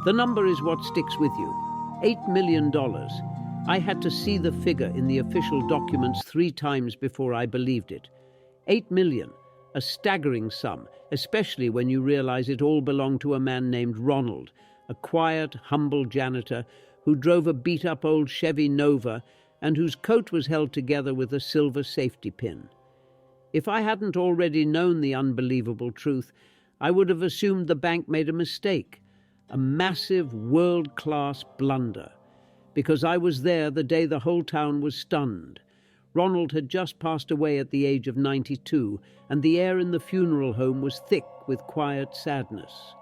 The number is what sticks with you. $8 million. I had to see the figure in the official documents 3 times before I believed it. 8 million, a staggering sum, especially when you realize it all belonged to a man named Ronald, a quiet, humble janitor who drove a beat-up old Chevy Nova and whose coat was held together with a silver safety pin. If I hadn't already known the unbelievable truth, I would have assumed the bank made a mistake, a massive, world-class blunder, because I was there the day the whole town was stunned. Ronald had just passed away at the age of 92, and the air in the funeral home was thick with quiet sadness.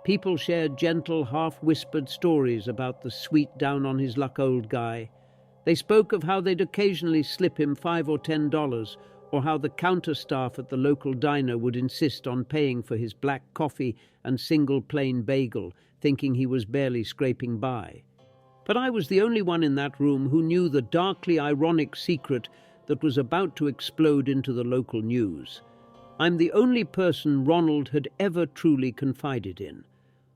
People shared gentle, half-whispered stories about the sweet down-on-his-luck old guy. They spoke of how they'd occasionally slip him $5 or $10, or how the counter staff at the local diner would insist on paying for his black coffee and single plain bagel, thinking he was barely scraping by. But I was the only one in that room who knew the darkly ironic secret that was about to explode into the local news. I'm the only person Ronald had ever truly confided in.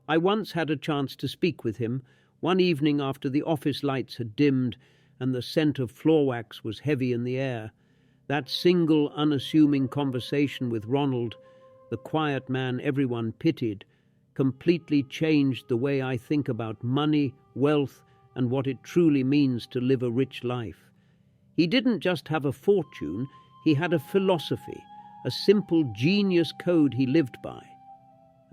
I once had a chance to speak with him, one evening after the office lights had dimmed and the scent of floor wax was heavy in the air. That single, unassuming conversation with Ronald, the quiet man everyone pitied, completely changed the way I think about money, wealth, and what it truly means to live a rich life. He didn't just have a fortune, he had a philosophy, a simple genius code he lived by.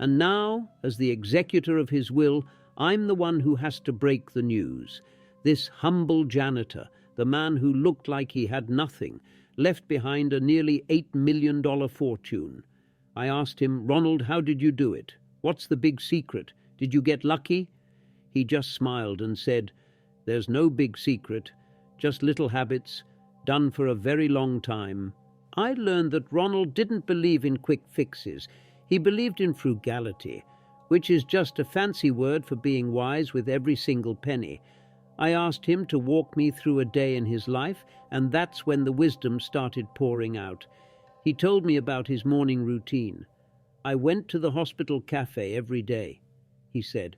And now, as the executor of his will, I'm the one who has to break the news. This humble janitor, the man who looked like he had nothing, left behind a nearly $8 million fortune. I asked him, "Ronald, how did you do it? What's the big secret? Did you get lucky?" He just smiled and said, "There's no big secret, just little habits, done for a very long time." I learned that Ronald didn't believe in quick fixes. He believed in frugality, which is just a fancy word for being wise with every single penny. I asked him to walk me through a day in his life, and that's when the wisdom started pouring out. He told me about his morning routine. "I went to the hospital cafe every day," he said.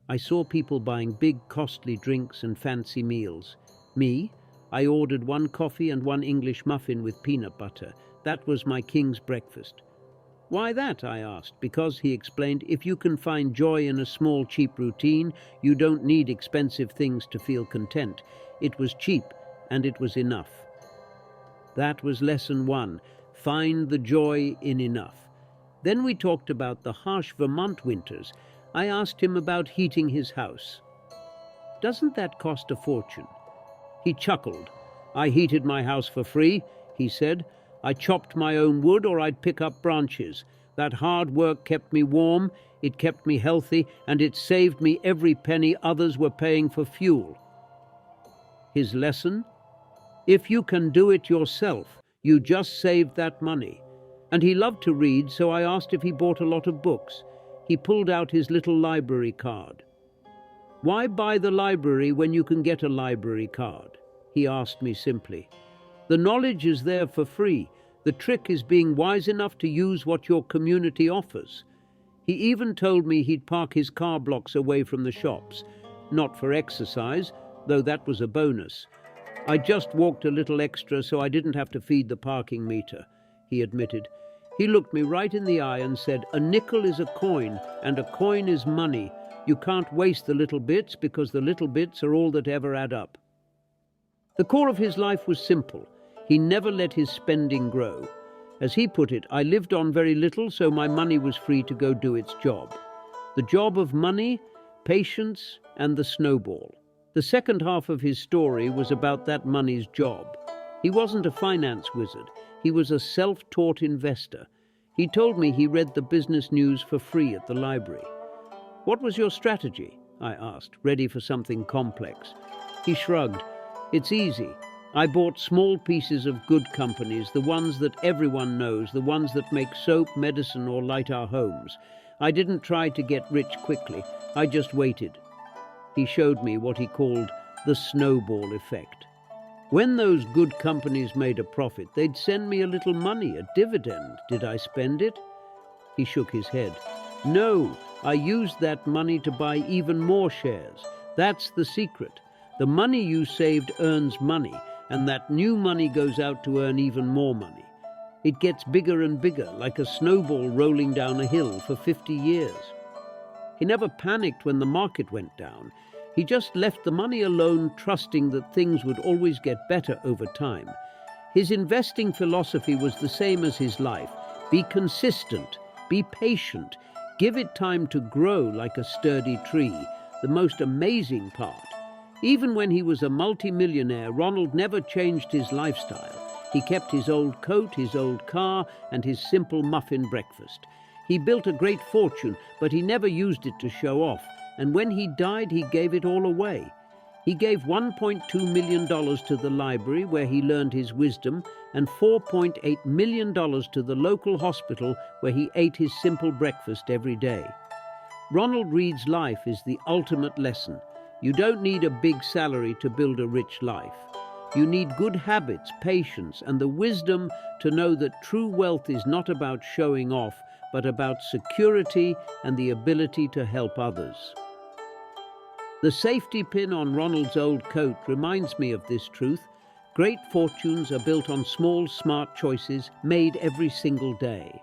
"I saw people buying big, costly drinks and fancy meals. Me, I ordered 1 coffee and 1 English muffin with peanut butter. That was my king's breakfast." "Why that?" I asked. "Because," he explained, "if you can find joy in a small, cheap routine, you don't need expensive things to feel content. It was cheap, and it was enough." That was lesson 1. Find the joy in enough. Then we talked about the harsh Vermont winters. I asked him about heating his house. "Doesn't that cost a fortune?" He chuckled. "I heated my house for free," he said. "I chopped my own wood or I'd pick up branches. That hard work kept me warm, it kept me healthy, and it saved me every penny others were paying for fuel." His lesson? If you can do it yourself, you just saved that money. And he loved to read, so I asked if he bought a lot of books. He pulled out his little library card. "Why buy the library when you can get a library card?" he asked me simply. "The knowledge is there for free. The trick is being wise enough to use what your community offers." He even told me he'd park his car blocks away from the shops. Not for exercise, though that was a bonus. "I just walked a little extra so I didn't have to feed the parking meter," he admitted. He looked me right in the eye and said, "A nickel is a coin, and a coin is money. You can't waste the little bits because the little bits are all that ever add up." The core of his life was simple. He never let his spending grow. As he put it, "I lived on very little, so my money was free to go do its job." The job of money, patience, and the snowball. The second half of his story was about that money's job. He wasn't a finance wizard. He was a self-taught investor. He told me he read the business news for free at the library. "What was your strategy?" I asked, ready for something complex. He shrugged. "It's easy. I bought small pieces of good companies, the ones that everyone knows, the ones that make soap, medicine, or light our homes. I didn't try to get rich quickly. I just waited." He showed me what he called the snowball effect. When those good companies made a profit, they'd send me a little money, a dividend. Did I spend it? He shook his head. "No, I used that money to buy even more shares. That's the secret. The money you saved earns money, and that new money goes out to earn even more money. It gets bigger and bigger, like a snowball rolling down a hill for 50 years. He never panicked when the market went down. He just left the money alone, trusting that things would always get better over time. His investing philosophy was the same as his life. Be consistent, be patient, give it time to grow like a sturdy tree. The most amazing part. Even when he was a multi-millionaire, Ronald never changed his lifestyle. He kept his old coat, his old car, and his simple muffin breakfast. He built a great fortune, but he never used it to show off. And when he died, he gave it all away. He gave $1.2 million to the library where he learned his wisdom, and $4.8 million to the local hospital where he ate his simple breakfast every day. Ronald Read's life is the ultimate lesson. You don't need a big salary to build a rich life. You need good habits, patience, and the wisdom to know that true wealth is not about showing off, but about security and the ability to help others. The safety pin on Ronald's old coat reminds me of this truth. Great fortunes are built on small, smart choices made every single day.